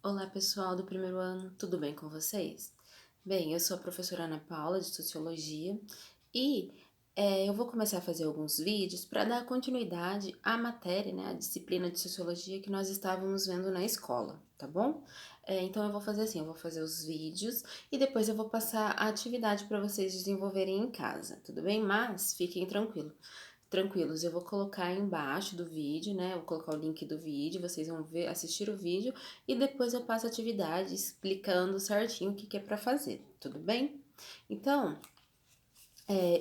Olá, pessoal do primeiro ano, tudo bem com vocês? Bem, eu sou a professora Ana Paula, de Sociologia, e eu vou começar a fazer alguns vídeos para dar continuidade à matéria, né, à disciplina de Sociologia que nós estávamos vendo na escola, tá bom? Então eu vou fazer assim, eu vou fazer os vídeos e depois eu vou passar a atividade para vocês desenvolverem em casa, tudo bem? Mas fiquem tranquilos, eu vou colocar aí embaixo do vídeo, né? Eu vou colocar o link do vídeo, vocês vão ver, assistir o vídeo e depois eu passo a atividade explicando certinho o que é para fazer, tudo bem? Então,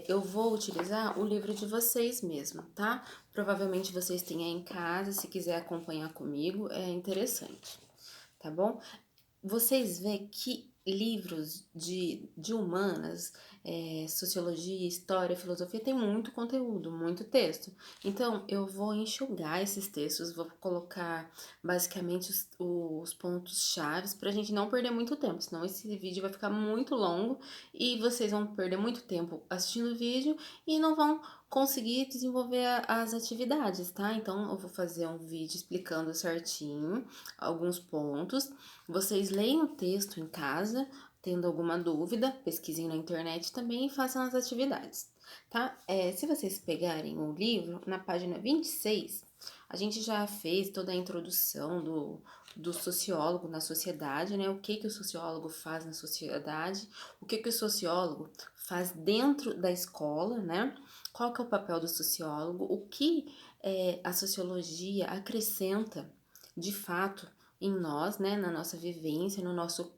eu vou utilizar o livro de vocês mesmo, tá? Provavelmente vocês têm aí em casa, se quiser acompanhar comigo, é interessante, tá bom? Vocês vê que livros de humanas, sociologia, história, filosofia, tem muito conteúdo, muito texto. Então, eu vou enxugar esses textos, vou colocar basicamente os pontos chaves para a gente não perder muito tempo, senão esse vídeo vai ficar muito longo e vocês vão perder muito tempo assistindo o vídeo e não vão conseguir desenvolver as atividades, tá? Então, eu vou fazer um vídeo explicando certinho alguns pontos. Vocês leiam o texto em casa, tendo alguma dúvida, pesquisem na internet também e façam as atividades, tá? Se vocês pegarem o livro, na página 26, a gente já fez toda a introdução do sociólogo na sociedade, né? O que o sociólogo faz na sociedade, o que o sociólogo faz dentro da escola, né? Qual que é o papel do sociólogo, o que a sociologia acrescenta de fato em nós, né, na nossa vivência, no nosso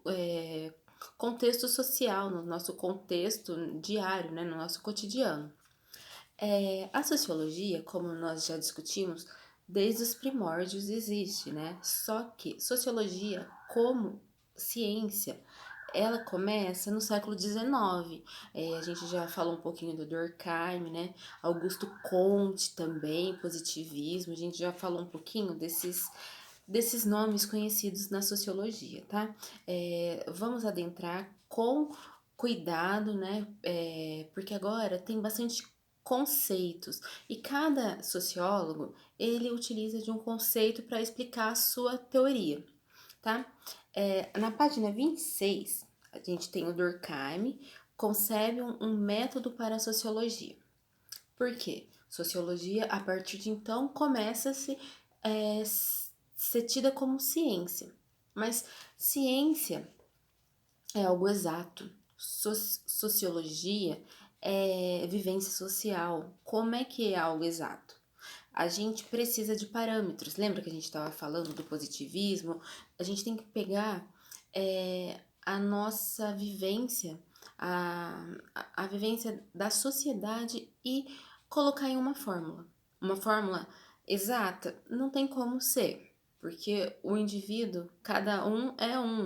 é, contexto social, no nosso contexto diário, né, no nosso cotidiano. A sociologia, como nós já discutimos, desde os primórdios existe, né? Só que sociologia, como ciência, ela começa no século XIX. A gente já falou um pouquinho do Durkheim, né? Augusto Comte também, positivismo. A gente já falou um pouquinho desses nomes conhecidos na sociologia, tá? Vamos adentrar com cuidado, né? Porque agora tem bastante conceitos e cada sociólogo ele utiliza de um conceito para explicar a sua teoria, tá? Na página 26, a gente tem o Durkheim, concebe um método para a sociologia. Por quê? Sociologia, a partir de então, começa a ser tida como ciência. Mas ciência é algo exato. Sociologia é vivência social. Como é que é algo exato? A gente precisa de parâmetros. Lembra que a gente estava falando do positivismo? A gente tem que pegar a nossa vivência, a vivência da sociedade e colocar em uma fórmula. Uma fórmula exata não tem como ser, porque o indivíduo, cada um,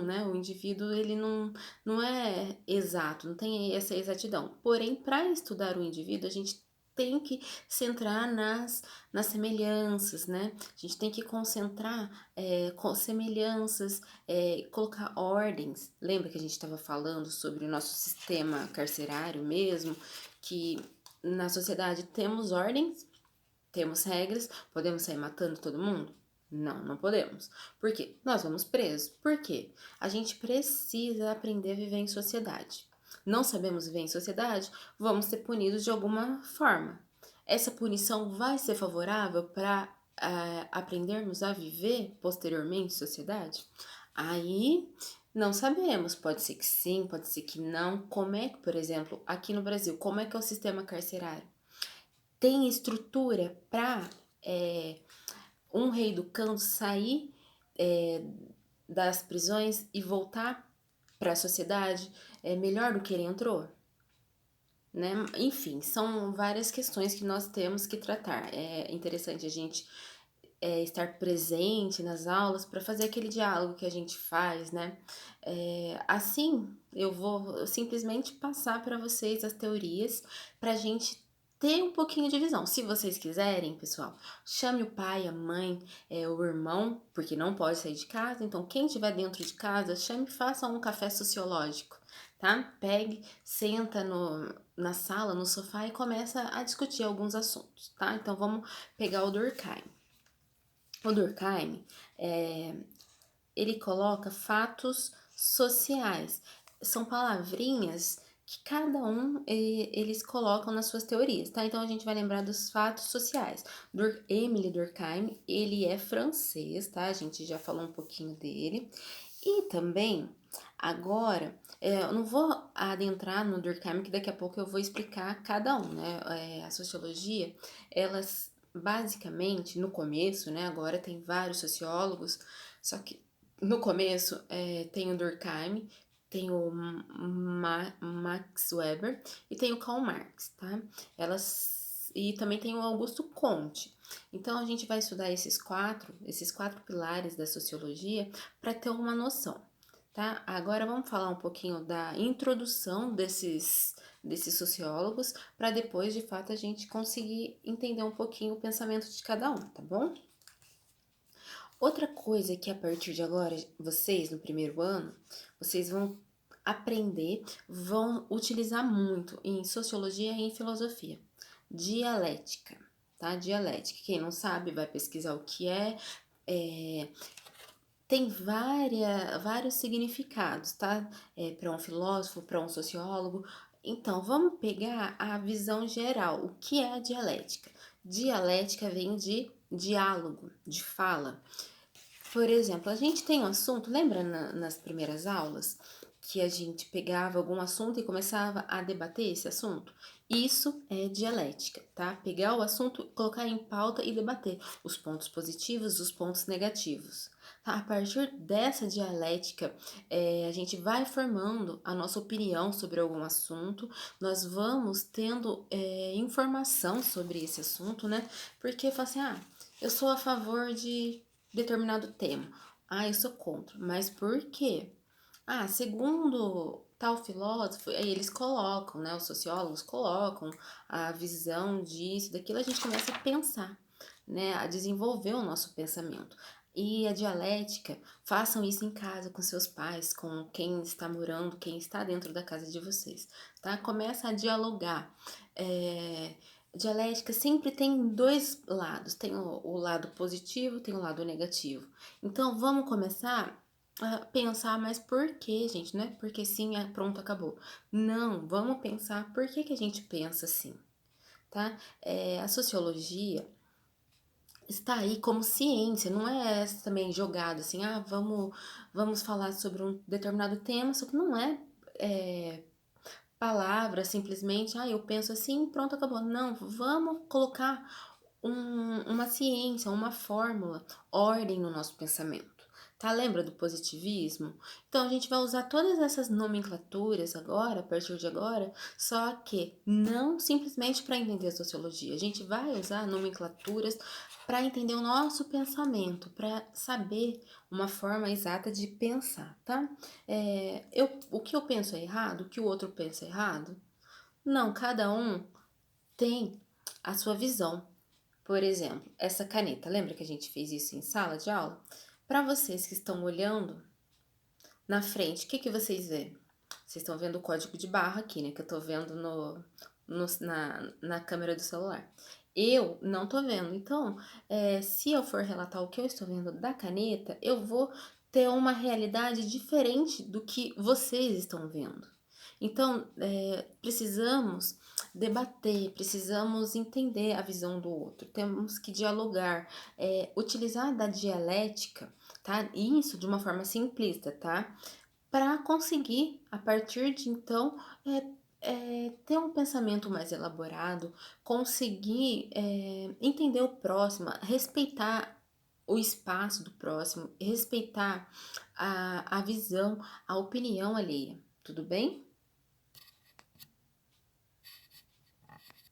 né? O indivíduo, ele não é exato, não tem essa exatidão. Porém, para estudar o indivíduo, a gente tem que centrar nas semelhanças, né? A gente tem que concentrar com semelhanças, colocar ordens. Lembra que a gente estava falando sobre o nosso sistema carcerário mesmo, que na sociedade temos ordens, temos regras, podemos sair matando todo mundo? Não, não podemos. Por quê? Nós vamos presos. Por quê? A gente precisa aprender a viver em sociedade. Não sabemos viver em sociedade? Vamos ser punidos de alguma forma. Essa punição vai ser favorável para aprendermos a viver posteriormente em sociedade? Aí não sabemos, pode ser que sim, pode ser que não. Como é que, por exemplo, aqui no Brasil, como é que é o sistema carcerário? Tem estrutura para um reeducando sair é, das prisões e voltar para a sociedade melhor do que ele entrou? Né? Enfim, são várias questões que nós temos que tratar. É interessante a gente estar presente nas aulas para fazer aquele diálogo que a gente faz, né? Assim, eu vou simplesmente passar para vocês as teorias para a gente ter um pouquinho de visão. Se vocês quiserem, pessoal, chame o pai, a mãe, o irmão, porque não pode sair de casa. Então, quem estiver dentro de casa, chame e faça um café sociológico, tá? Pegue, senta na sala, no sofá e começa a discutir alguns assuntos, tá? Então, vamos pegar o Durkheim. O Durkheim, ele coloca fatos sociais. São palavrinhas que cada um eles colocam nas suas teorias, tá? Então a gente vai lembrar dos fatos sociais. Emile Durkheim, ele é francês, tá? A gente já falou um pouquinho dele. E também, agora, eu não vou adentrar no Durkheim, que daqui a pouco eu vou explicar cada um, né? A sociologia, elas basicamente, no começo, né? Agora tem vários sociólogos, só que no começo tem o Durkheim, tem o Max Weber e tem o Karl Marx, tá? E também tem o Augusto Comte. Então a gente vai estudar esses quatro pilares da sociologia para ter uma noção, tá? Agora vamos falar um pouquinho da introdução desses sociólogos para depois, de fato, a gente conseguir entender um pouquinho o pensamento de cada um, tá bom? Outra coisa que a partir de agora, vocês no primeiro ano, vocês vão aprender, vão utilizar muito em sociologia e em filosofia. Dialética, tá? Dialética. Quem não sabe vai pesquisar o que é tem vários significados, tá? Para um filósofo, para um sociólogo. Então, vamos pegar a visão geral. O que é a dialética? Dialética vem de diálogo, de fala. Por exemplo, a gente tem um assunto, lembra nas primeiras aulas que a gente pegava algum assunto e começava a debater esse assunto? Isso é dialética, tá? Pegar o assunto, colocar em pauta e debater os pontos positivos, os pontos negativos. Tá? A partir dessa dialética, a gente vai formando a nossa opinião sobre algum assunto, nós vamos tendo informação sobre esse assunto, né? Porque fala assim, eu sou a favor de determinado tema. Eu sou contra. Mas por quê? Segundo tal filósofo, aí eles colocam, né? Os sociólogos colocam a visão disso, daquilo, a gente começa a pensar, né? A desenvolver o nosso pensamento. E a dialética, façam isso em casa com seus pais, com quem está morando, quem está dentro da casa de vocês, tá? Começa a dialogar. Dialética sempre tem dois lados, tem o lado positivo, tem o lado negativo. Então vamos começar a pensar, mas por que, gente? Não é porque sim, pronto, acabou. Não, vamos pensar por que a gente pensa assim, tá? A sociologia está aí como ciência, não é também jogado assim, vamos falar sobre um determinado tema, só que não é palavra simplesmente, eu penso assim, pronto, acabou. Não, vamos colocar uma ciência, uma fórmula, ordem no nosso pensamento. Tá? Lembra do positivismo? Então a gente vai usar todas essas nomenclaturas agora, a partir de agora, só que não simplesmente para entender a sociologia. A gente vai usar nomenclaturas para entender o nosso pensamento, para saber uma forma exata de pensar, tá? O que eu penso é errado? O que o outro pensa é errado? Não, cada um tem a sua visão. Por exemplo, essa caneta, lembra que a gente fez isso em sala de aula? Para vocês que estão olhando na frente, o que vocês veem? Vocês estão vendo o código de barra aqui, né? Que eu tô vendo na câmera do celular. Eu não tô vendo. Então, se eu for relatar o que eu estou vendo da caneta, eu vou ter uma realidade diferente do que vocês estão vendo. Então, precisamos debater, precisamos entender a visão do outro, temos que dialogar, utilizar da dialética, tá? Isso de uma forma simplista, tá? Para conseguir, a partir de então, ter um pensamento mais elaborado, conseguir entender o próximo, respeitar o espaço do próximo, respeitar a visão, a opinião alheia, tudo bem?